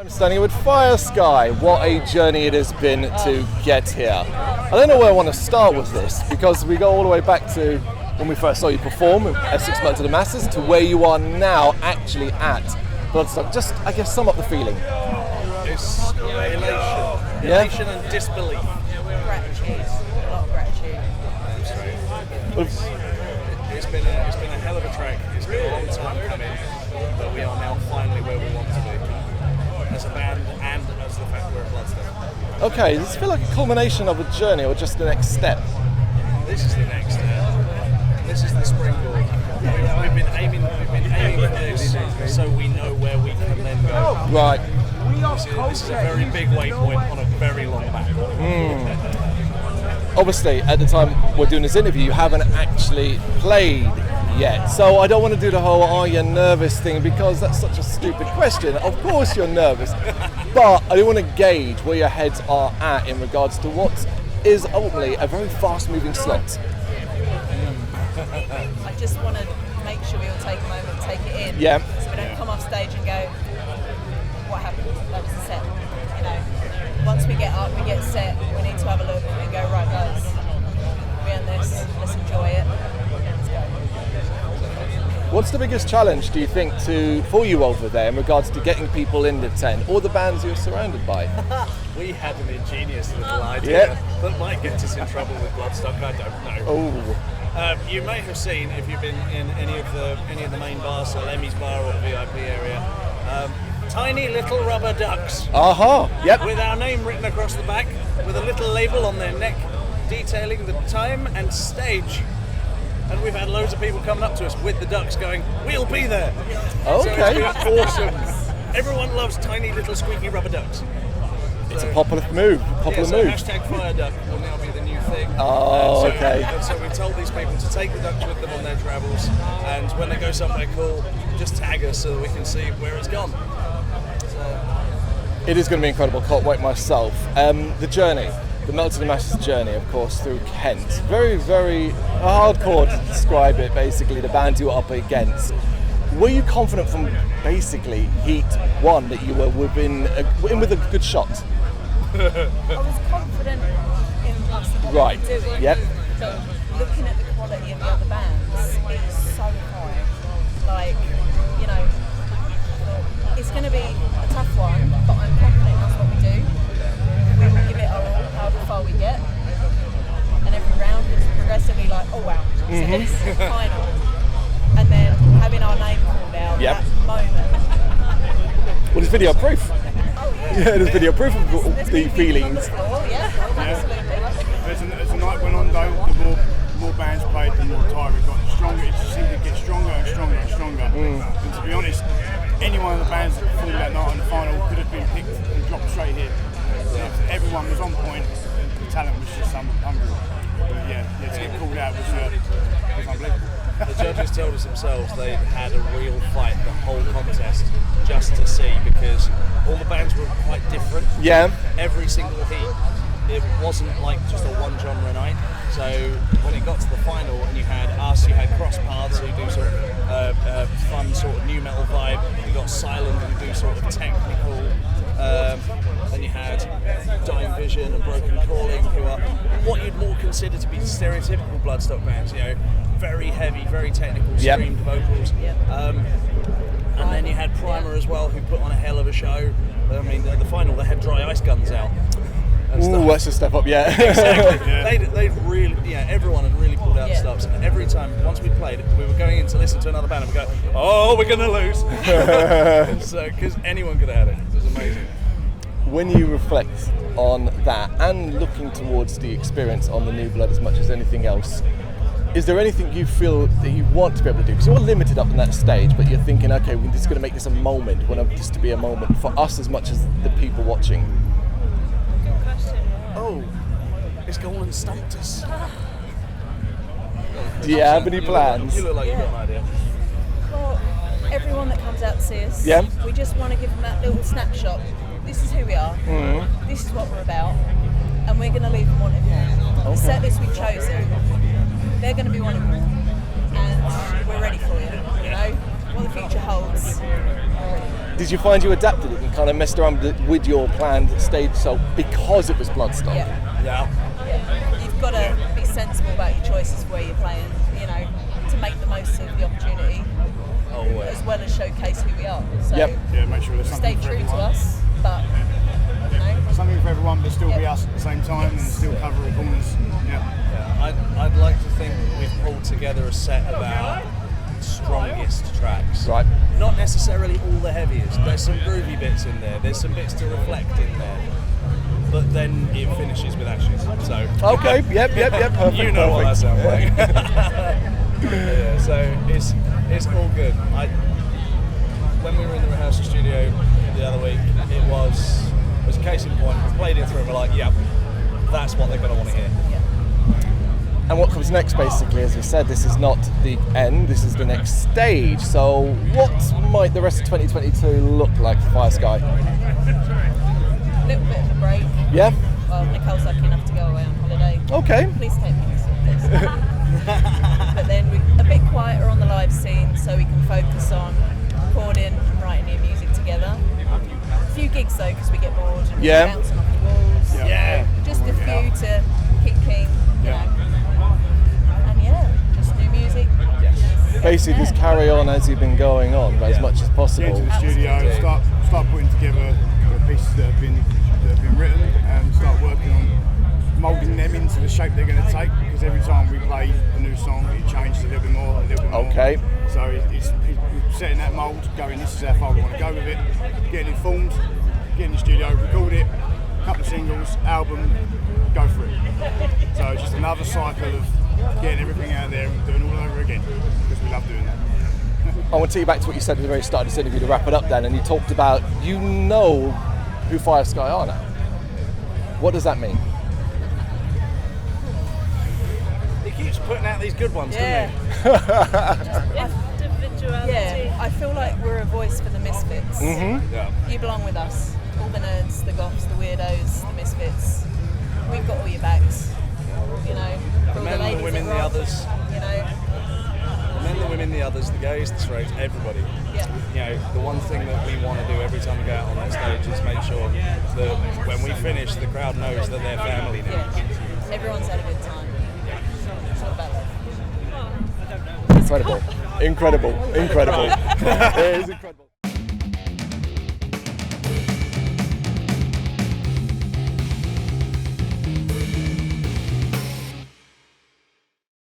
I'm standing with FyreSky. What a journey it has been to get here. I don't know where I want to start with this because we go all the way back to when we first saw you perform at 6 Months to the Masses to where you are now actually at Bloodstock. Just, I guess, sum up the feeling. It's elation and disbelief. Gratitude, a lot of gratitude. It's been a hell of a track. It's been a long time coming, but we are now finally where we want to be as a band and as the fact we're at Bloodstock. Okay, does this feel like a culmination of a journey or just the next step? This is the next step. This is the springboard. We've been aiming for this, so we know where we can then go. Right. This is a very big waypoint on a very long map. Obviously, at the time we're doing this interview, you haven't actually played yet. So I don't want to do the whole "are you nervous" thing because that's such a stupid question. Of course you're nervous. But I do want to gauge where your heads are at in regards to what is ultimately a very fast-moving slot. I just want to make sure we all take a moment, take it in. Yeah. So we don't come off stage and go, what happened? That was the set. You know, once we get up, we get set, we need to have a look and go, right guys, we own this, let's enjoy it. Let's go. What's the biggest challenge, do you think, for you over there in regards to getting people in the tent or the bands you're surrounded by? We had an ingenious little idea that might get us in trouble with Bloodstock, I don't know. Oh. You may have seen, if you've been in any of the main bars, so Lemmy's bar or the VIP area, tiny little rubber ducks. Yep. With our name written across the back, with a little label on their neck detailing the time and stage. And we've had loads of people coming up to us with the ducks going, we'll be there. Okay. So it's been awesome. Everyone loves tiny little squeaky rubber ducks. It's a popular move. So hashtag FireDuck will now be the new thing. Okay. And so we told these people to take the ducks with them on their travels, and when they go somewhere cool, just tag us so that we can see where it's gone. It is going to be incredible. Can't wait myself. The journey, the Melt to the Masses journey, of course, through Kent. Very, very hardcore to describe it, basically, the band you were up against. Were you confident from basically Heat 1 that you were in with a good shot? I was confident in us Right. doing. Yep. So looking at the quality of the other bands, it's so high. Like, you know, it's going to be a tough one, but I'm confident that's what we do. We will give it our all, however far we get. And every round is progressively like, oh wow. So this is the final. And then having our name called out, Yep. that moment. Well, there's video proof. Oh yeah. Yeah, there's video proof of There's the people feelings. on the floor, yeah, absolutely. As the night went on, though, the more bands played, the more tired it got. Stronger, it just seemed to get stronger and stronger and stronger. And to be honest, any one of the bands that performed that night in the final could have been picked and dropped straight here. Everyone was on point. The talent was just unreal. But yeah, to get called out was unbelievable. The judges told us themselves they'd had a real fight the whole contest just to see, because all the bands were quite different. Yeah. Every single heat, it wasn't like just a one genre night. So when it got to the final and you had us, you had Cross Paths who do sort of fun sort of new metal vibe, you got Silent who do sort of technical, then you had Dying Vision and Broken Calling who are what you'd more consider to be stereotypical Bloodstock bands, you know, very heavy, very technical, screamed vocals. And then you had Primer as well, who put on a hell of a show. I mean, at the final, they had dry ice guns out. Ooh, that's a step up, yeah. Exactly. They'd really, everyone had really pulled out the stops. And every time, once we played, we were going in to listen to another band and we go, oh, we're going to lose. So, because anyone could have had it. It was amazing. When you reflect on that and looking towards the experience on the New Blood as much as anything else, is there anything you feel that you want to be able to do? Because you're limited up on that stage, but you're thinking, okay, we're just going to make this a moment. We want this to be a moment for us as much as the people watching. Good question. Oh, it's gone and stumped us. Do you have any plans? You look like you've got an idea. Well, everyone that comes out to see us, Yeah. we just want to give them that little snapshot. This is who we are. This is what we're about, and we're going to leave them wanting more. The set list we've chosen, they're going to be wanting more, and we're ready for you. You know what the future holds. We're ready. Did you find you adapted it and kind of messed around with your planned stage show because it was Bloodstock? Yeah. You've got to be sensible about your choices where you're playing, you know, to make the most of the opportunity, as well as showcase who we are. So Yeah, make sure there's stay something for true to everyone. us, but you know, Something for everyone, but still be us at the same time and still cover all corners. I'd like to think we've pulled together a set of our strongest tracks. Right. Not necessarily all the heaviest. There's some groovy bits in there. There's some bits to reflect in there. But then it finishes with Ashes. So. Okay. Yep. Perfect. You know what that perfect. sounds like. Yeah, so it's all good. When we were in the rehearsal studio the other week, it was a case in point. We played it through and we're like, yeah, that's what they're going to want to hear. And what comes next, basically, as we said, this is not the end, this is the next stage. So what might the rest of 2022 look like for FyreSky? a little bit of a break. Yeah? Well, Nicole's lucky enough to go away on holiday. Okay. Please take me. But then we're a bit quieter on the live scene so we can focus on recording and writing new music together. A few gigs though, because we get bored and Yeah. bouncing off the walls. Yeah. Just a few to keep keen, you know. And just new music. Basically, just carry on as you've been going on, but as much as Get possible. into the studio, start putting together the pieces that have been written, and start working on moulding them into the shape they're going to take. Because every time we play a new song, it changes a little bit more, Okay. So it's setting that mould, going, this is how far we want to go with it, getting it formed, getting in the studio, record it, couple of singles, album, go for it. So it's just another cycle of getting everything out there and doing it all over again, because we love doing that. I want to take you back to what you said at the very start of this interview to wrap it up then, and you talked about, you know who FyreSky are now. What does that mean? He keeps putting out these good ones, Yeah. doesn't Individuality. Yeah, I feel like we're a voice for the misfits. he? Yeah. You belong with us. All the nerds, the goths, the weirdos, the misfits. We've got all your backs. You know, for all men, the ladies women, that the rock, others. You know, The men, the women, the others, the gays, the straights, everybody. yeah. You know, the one thing that we want to do every time we go out on that stage is make sure that when we finish, the crowd knows that they're family now. Yeah. Everyone's had a good time. It's all about love. Incredible. Incredible. Incredible. It is incredible.